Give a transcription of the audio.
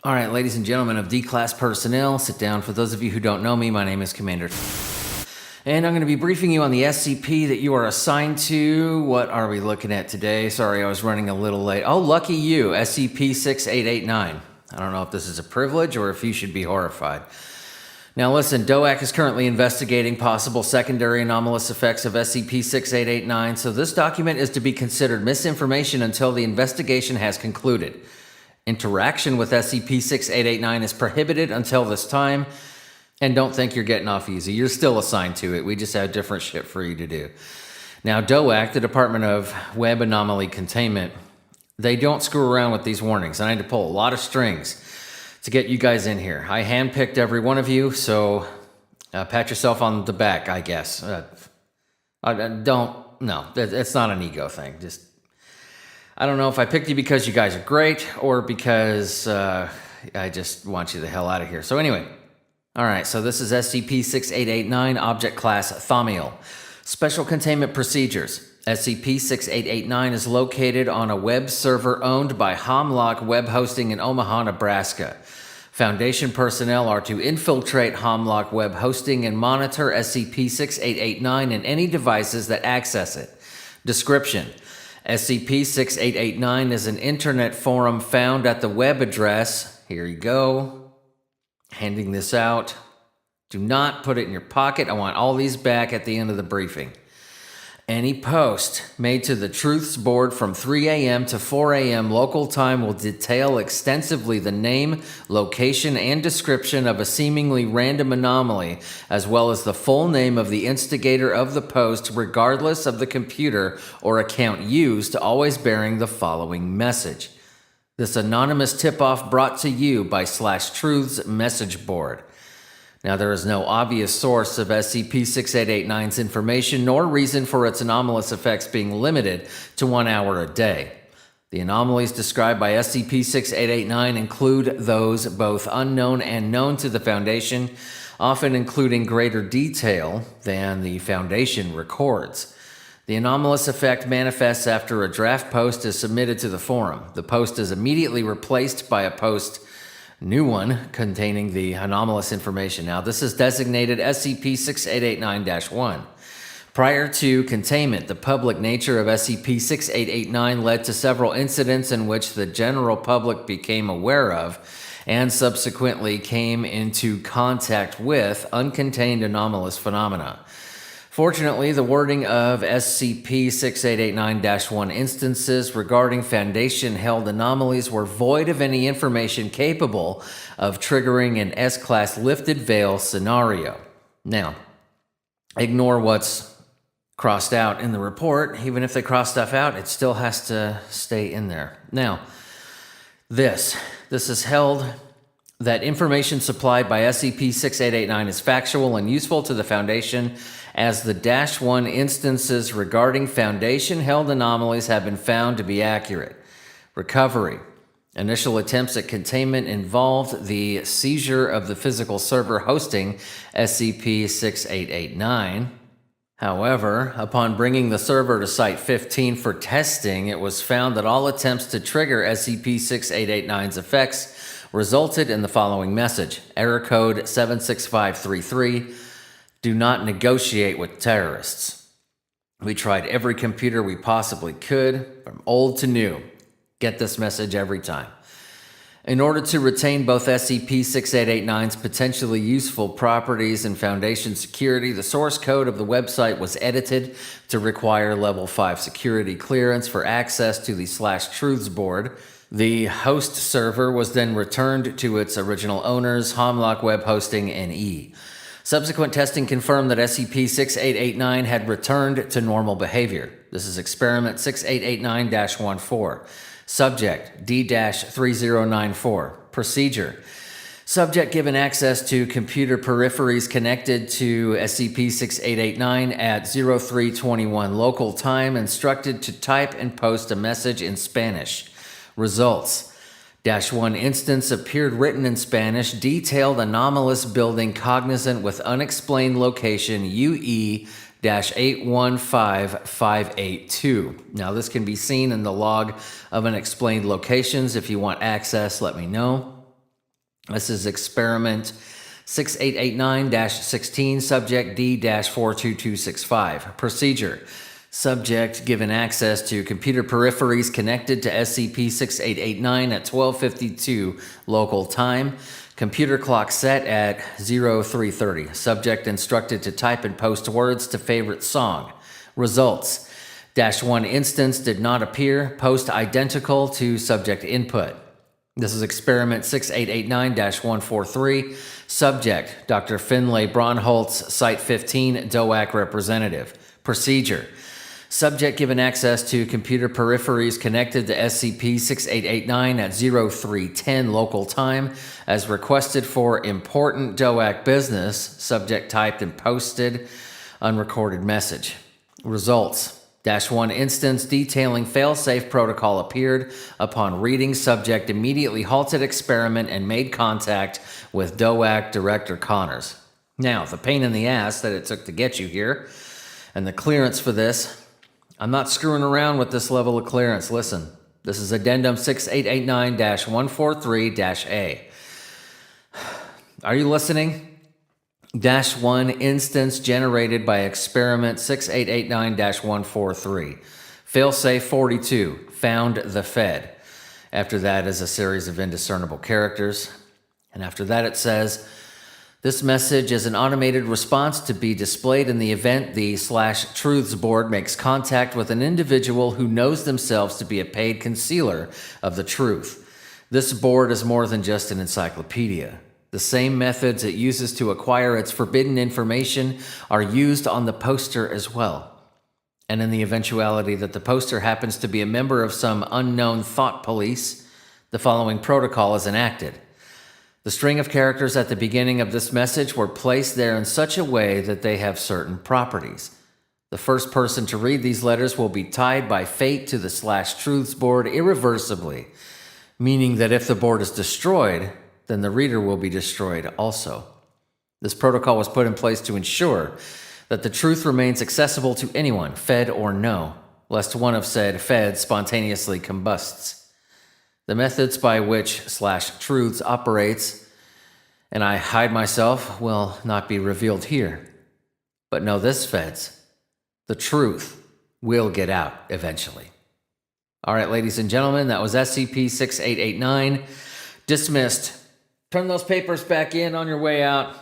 All right, ladies and gentlemen of D-Class personnel, sit down. For those of you who don't know me, my name is Commander. And I'm going to be briefing you on the SCP that you are assigned to. What are we looking at today? Sorry, I was running a little late. Oh, lucky you, SCP-6889. I don't know if this is a privilege or if you should be horrified. Now listen, DOAC is currently investigating possible secondary anomalous effects of SCP-6889, so this document is to be considered misinformation until the investigation has concluded. Interaction with SCP-6889 is prohibited until this time, and don't think you're getting off easy. You're still assigned to it. We just have different shit for you to do. Now, DOAC, the Department of Web Anomaly Containment, they don't screw around with these warnings. I need to pull a lot of strings to get you guys in here. I handpicked every one of you, so pat yourself on the back, I guess. It's not an ego thing. I don't know if I picked you because you guys are great or because I just want you the hell out of here. So anyway, all right, so this is SCP-6889, Object Class THAUMIEL. Special Containment Procedures. SCP-6889 is located on a web server owned by Hemlock Web Hosting in Omaha, Nebraska. Foundation personnel are to infiltrate Hemlock Web Hosting and monitor SCP-6889 and any devices that access it. Description. SCP-6889 is an internet forum found at the web address. Here you go. Handing this out. Do not put it in your pocket. I want all these back at the end of the briefing. Any post made to the Truths Board from 3 a.m. to 4 a.m. local time will detail extensively the name, location, and description of a seemingly random anomaly, as well as the full name of the instigator of the post, regardless of the computer or account used, always bearing the following message. This anonymous tip-off brought to you by /Truths message board. Now, there is no obvious source of SCP-6889's information nor reason for its anomalous effects being limited to 1 hour a day. The anomalies described by SCP-6889 include those both unknown and known to the Foundation, often including greater detail than the Foundation records. The anomalous effect manifests after a draft post is submitted to the forum. The post is immediately replaced by a new one containing the anomalous information. Now, this is designated SCP-6889-1. Prior to containment, the public nature of SCP-6889 led to several incidents in which the general public became aware of and subsequently came into contact with uncontained anomalous phenomena. Fortunately, the wording of SCP-6889-1 instances regarding Foundation-held anomalies were void of any information capable of triggering an S-Class lifted veil scenario. Now, ignore what's crossed out in the report. Even if they cross stuff out, it still has to stay in there. Now, this is held that information supplied by SCP-6889 is factual and useful to the Foundation, as the -1 instances regarding Foundation-held anomalies have been found to be accurate. Recovery. Initial attempts at containment involved the seizure of the physical server hosting SCP-6889. However, upon bringing the server to Site 15 for testing, it was found that all attempts to trigger SCP-6889's effects resulted in the following message. Error code 76533. Do not negotiate with terrorists. We tried every computer we possibly could, from old to new. Get this message every time. In order to retain both SCP-6889's potentially useful properties and Foundation security, the source code of the website was edited to require Level 5 security clearance for access to the /Truths board. The host server was then returned to its original owners, Hemlock Web Hosting NE. Subsequent testing confirmed that SCP-6889 had returned to normal behavior. This is Experiment 6889-14. Subject D-3094. Procedure. Subject given access to computer peripheries connected to SCP-6889 at 0321 local time, instructed to type and post a message in Spanish. Results. -1 instance appeared written in Spanish, detailed anomalous building cognizant with unexplained location UE-815582. Now, this can be seen in the log of unexplained locations. If you want access, let me know. This is experiment 6889-16, subject D-42265. Procedure. Subject given access to computer peripheries connected to SCP-6889 at 12:52 local time. Computer clock set at 0330. Subject instructed to type and post words to favorite song. Results. -1 instance did not appear. Post identical to subject input. This is experiment 6889-143. Subject, Dr. Finlay Braunholtz, Site 15, DOAC representative. Procedure. Subject given access to computer peripheries connected to SCP-6889 at 0310 local time as requested for important DOAC business. Subject typed and posted unrecorded message. Results. -1 instance detailing failsafe protocol appeared. Upon reading, subject immediately halted experiment and made contact with DOAC Director Connors. Now, the pain in the ass that it took to get you here, and the clearance for this, I'm not screwing around with this level of clearance. Listen, this is Addendum 6889-143-A. Are you listening? -1 instance generated by experiment 6889-143. Failsafe 42, found the Fed. After that is a series of indiscernible characters. And after that it says, this message is an automated response to be displayed in the event the /truths board makes contact with an individual who knows themselves to be a paid concealer of the truth. This board is more than just an encyclopedia. The same methods it uses to acquire its forbidden information are used on the poster as well. And in the eventuality that the poster happens to be a member of some unknown thought police, the following protocol is enacted. The string of characters at the beginning of this message were placed there in such a way that they have certain properties. The first person to read these letters will be tied by fate to the /truths board irreversibly, meaning that if the board is destroyed, then the reader will be destroyed also. This protocol was put in place to ensure that the truth remains accessible to anyone, Fed or no, lest one of said Feds spontaneously combusts. The methods by which /truths operates, and I hide myself, will not be revealed here. But know this, Feds, the truth will get out eventually. All right, ladies and gentlemen, that was SCP-6889. Dismissed. Turn those papers back in on your way out.